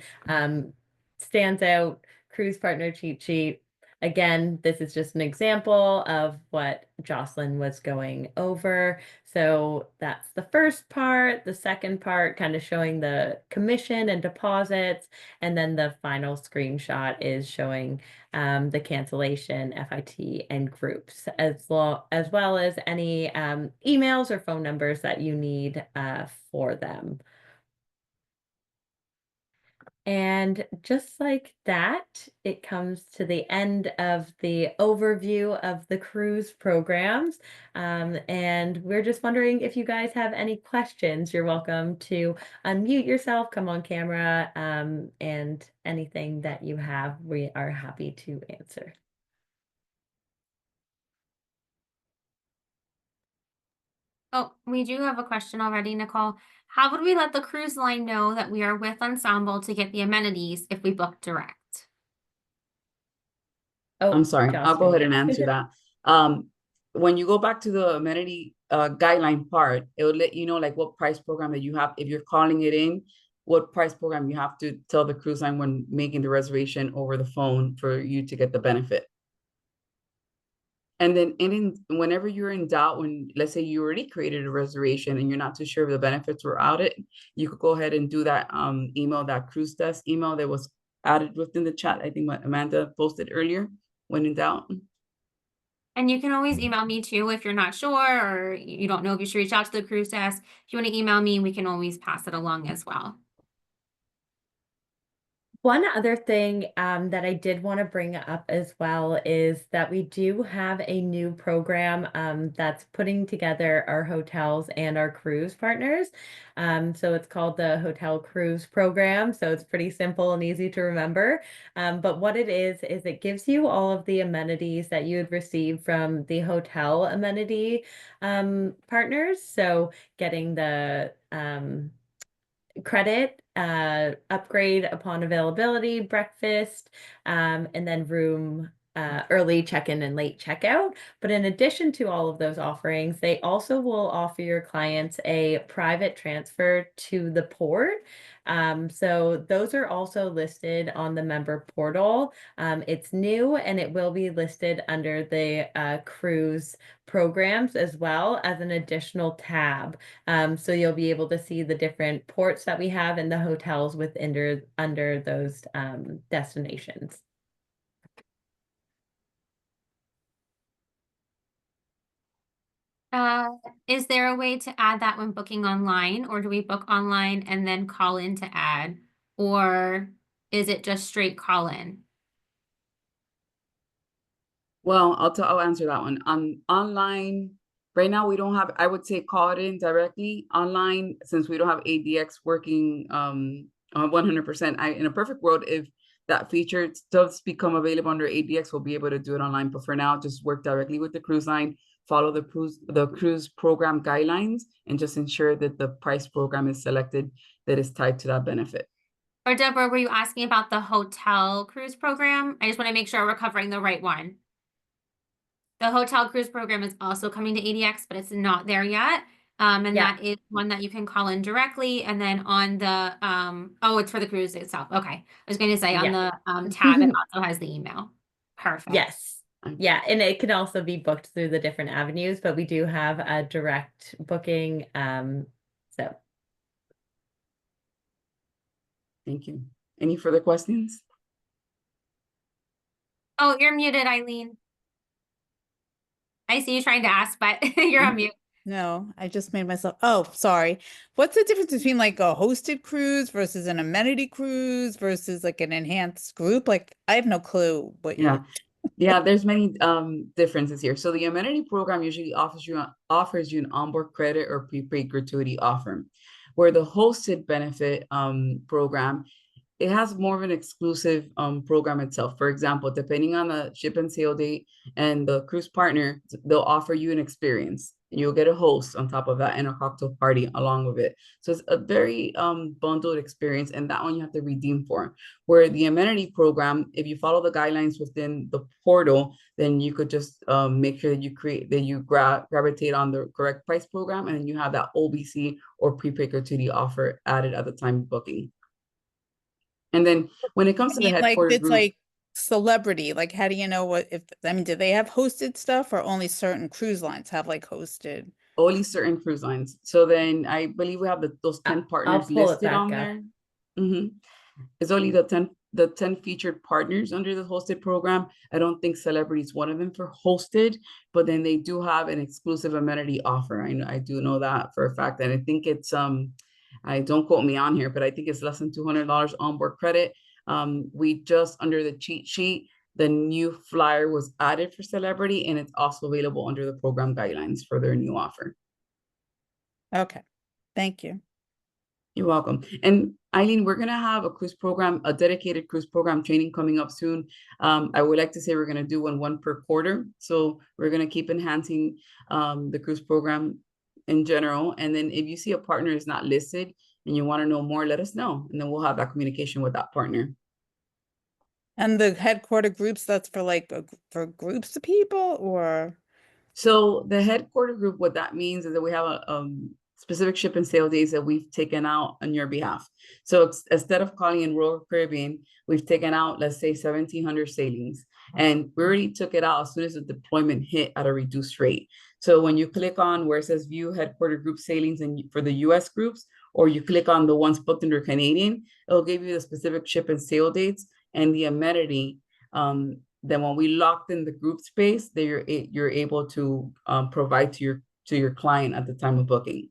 stands out, cruise partner cheat sheet. Again, this is just an example of what Jocelyn was going over. So that's the first part. The second part kind of showing the commission and deposits. And then the final screenshot is showing the cancellation, FIT, and groups, as well as any emails or phone numbers that you need for them. And just like that, it comes to the end of the overview of the cruise programs. And we're just wondering if you guys have any questions. You're welcome to unmute yourself, come on camera, and anything that you have, we are happy to answer. Oh, we do have a question already, Nicole. How would we let the cruise line know that we are with Ensemble to get the amenities if we book direct? Oh, I'm sorry, I'll go ahead and Jocelyn. answer that. When you go back to the amenity guideline part, it will let you know like what price program that you have. If you're calling it in, what price program you have to tell the cruise line when making the reservation over the phone for you to get the benefit. And then whenever you're in doubt, when let's say you already created a reservation and you're not too sure if the benefits were out, you could go ahead and do that email, that cruise desk email that was added within the chat. I think what Amanda posted earlier, when in doubt. And you can always email me too if you're not sure or you don't know if you should reach out to the cruise desk. If you want to email me, we can always pass it along as well. One other thing that I did want to bring up as well is that we do have a new program that's putting together our hotels and our cruise partners. So it's called the Hotel Cruise Program. So it's pretty simple and easy to remember. But what it is it gives you all of the amenities that you would receive from the hotel amenity partners. So getting the credit upgrade upon availability, breakfast, and then room early check-in and late checkout. But in addition to all of those offerings, they also will offer your clients a private transfer to the port. So those are also listed on the member portal. It's new and it will be listed under the cruise programs as well as an additional tab. So you'll be able to see the different ports that we have and the hotels within under those destinations. Is there a way to add that when booking online, or do we book online and then call in to add? Or is it just straight call in? Well, I'll answer that one. Online, right now we don't have, I would say call it in directly online since we don't have ADX working on 100%. In a perfect world, if that feature does become available under ADX, we'll be able to do it online. But for now, just work directly with the cruise line, follow the cruise program guidelines, and just ensure that the price program is selected that is tied to that benefit. Or Deborah, were you asking about the hotel cruise program? I just want to make sure we're covering the right one. The hotel cruise program is also coming to ADX, but it's not there yet. And Yeah. that is one that you can call in directly. And then on the, oh, it's for the cruise itself. Okay. I was going to say on the tab, it also has the email. Perfect. Yes. Yeah, and it can also be booked through the different avenues, but we do have a direct booking. So Thank you. Any further questions? Oh, you're muted, Eileen. I see you trying to ask, but you're on mute. No, I just made myself. Oh, sorry. What's the difference between like a hosted cruise versus an amenity cruise versus like an enhanced group? Like, I have no clue what Yeah. you're. Yeah, there's many differences here. So the amenity program usually offers you an onboard credit or prepaid gratuity offer, where the hosted benefit program, it has more of an exclusive program itself. For example, depending on the ship and sail date and the cruise partner, they'll offer you an experience. You'll get a host on top of that and a cocktail party along with it. So it's a very bundled experience, and that one you have to redeem for. Where the amenity program, if you follow the guidelines within the portal, then you could just make sure that you gravitate on the correct price program, and then you have that OBC or prepaid gratuity offer added at the time of booking. And then when it comes I to the mean, like headquarter it's group, like celebrity. Like, how do you know what if I mean, do they have hosted stuff or only certain cruise lines have like hosted? only certain cruise lines. So then I believe we have those 10 I'll partners pull it listed back on up. there. It's only the 10 featured partners under the hosted program. I don't think celebrity is one of them for hosted, but then they do have an exclusive amenity offer. I do know that for a fact. And I think it's I don't quote me on here, but I think it's less than $200 onboard credit. We just under the cheat sheet, the new flyer was added for celebrity, and it's also available under the program guidelines for their new offer. Okay, thank you. You're welcome. And Eileen, we're gonna have a cruise program, a dedicated cruise program training coming up soon. I would like to say we're gonna do one per quarter. So we're gonna keep enhancing the cruise program in general. And then if you see a partner is not listed and you want to know more, let us know. And then we'll have that communication with that partner. And the headquarter groups, that's for like for groups of people or? So the headquarter group, what that means is that we have a specific ship and sail days that we've taken out on your behalf. So instead of calling in Royal Caribbean, we've taken out, let's say 1,700 sailings, and we already took it out as soon as the deployment hit at a reduced rate. So when you click on where it says view headquarter group sailings and for the US groups, or you click on the ones booked under Canadian, it'll give you the specific ship and sail dates and the amenity. Then when we locked in the group space, you're able to provide to your client at the time of booking.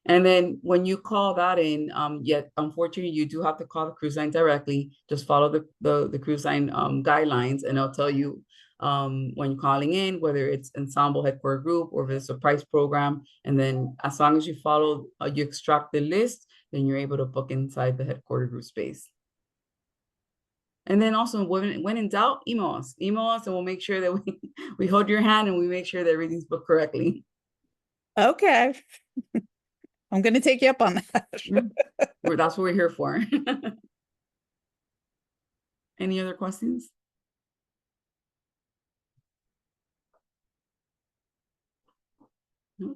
And then when you call that in, yet unfortunately you do have to call the cruise line directly. Just follow the cruise line guidelines, and they'll tell you when you're calling in whether it's Ensemble headquarter group or if it's a price program. And then as long as you follow, you extract the list, then you're able to book inside the headquarter group space. And then also when in doubt, email us, and we'll make sure that we hold your hand and we make sure that everything's booked correctly. Okay. I'm going to take you up on that. That's what we're here for. Any other questions? No?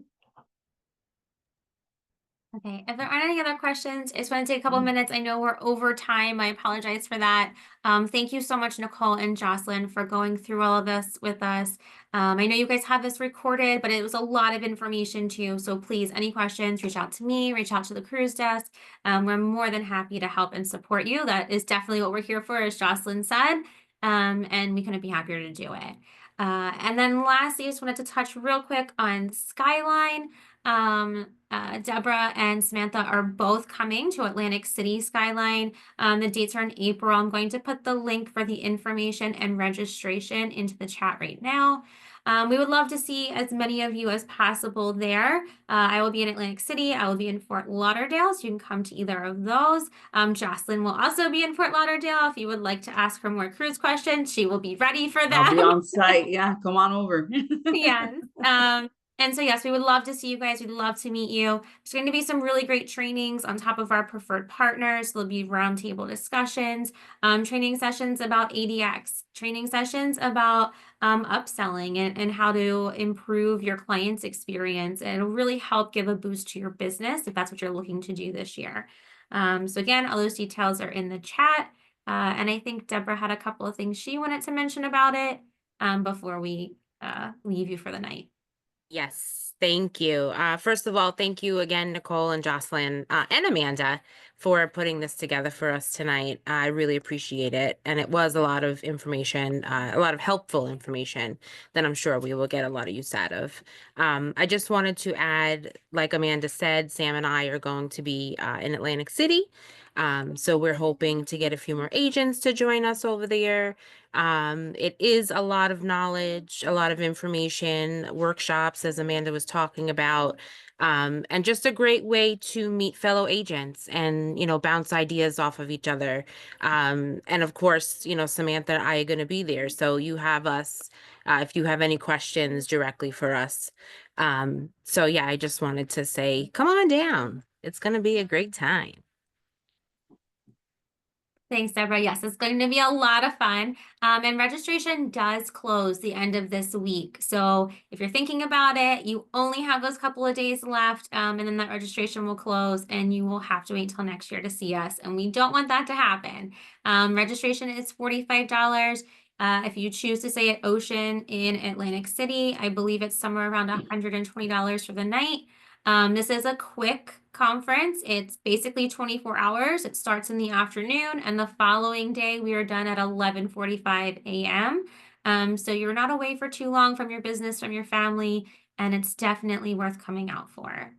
Okay, if there aren't any other questions, I just want to take a couple minutes. I know we're over time. I apologize for that. Thank you so much, Nicole and Jocelyn, for going through all of this with us. I know you guys have this recorded, but it was a lot of information too. So please, any questions, reach out to me, reach out to the cruise desk. We're more than happy to help and support you. That is definitely what we're here for, as Jocelyn said. And we couldn't be happier to do it. And then lastly, I just wanted to touch real quick on Skyline. Deborah and Samantha are both coming to Atlantic City Skyline. The dates are in April. I'm going to put the link for the information and registration into the chat right now. We would love to see as many of you as possible there. I will be in Atlantic City. I will be in Fort Lauderdale, so you can come to either of those. Jocelyn will also be in Fort Lauderdale. If you would like to ask her more cruise questions, she will be ready for that. I'll be on site. Yeah, come on over. Yes. And so, yes, we would love to see you guys. We'd love to meet you. There's going to be some really great trainings on top of our preferred partners. There'll be roundtable discussions, training sessions about ADX, training sessions about upselling and how to improve your client's experience. And it'll really help give a boost to your business if that's what you're looking to do this year. So again, all those details are in the chat. And I think Deborah had a couple of things she wanted to mention about it before we leave you for the night. Yes, thank you. First of all, thank you again, Nicole and Jocelyn and Amanda, for putting this together for us tonight. I really appreciate it. And it was a lot of information, a lot of helpful information that I'm sure we will get a lot of use out of. I just wanted to add, like Amanda said, Sam and I are going to be in Atlantic City. So we're hoping to get a few more agents to join us over there. It is a lot of knowledge, a lot of information, workshops, as Amanda was talking about, and just a great way to meet fellow agents and, bounce ideas off of each other. And of course, Samantha and I are going to be there. So you have us, if you have any questions directly for us. So yeah, I just wanted to say, come on down. It's going to be a great time. Thanks, Deborah. Yes, it's going to be a lot of fun. And registration does close the end of this week. So if you're thinking about it, you only have those couple of days left, and then that registration will close and you will have to wait till next year to see us. And we don't want that to happen. Registration is $45. If you choose to stay at Ocean in Atlantic City, I believe it's somewhere around $120 for the night. This is a quick conference. It's basically 24 hours. It starts in the afternoon, and the following day we are done at 11:45 a.m. So you're not away for too long from your business, from your family, and it's definitely worth coming out for.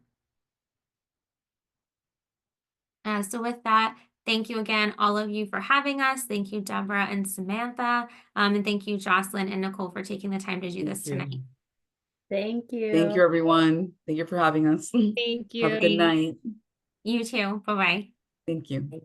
So with that, thank you again, all of you, for having us. Thank you, Deborah and Samantha. And thank you, Jocelyn and Nicole, for taking the time to do this tonight. Thank you. Thank you, everyone. Thank you for having us. Thank you. Have a good night. You too. Bye-bye. Thank you.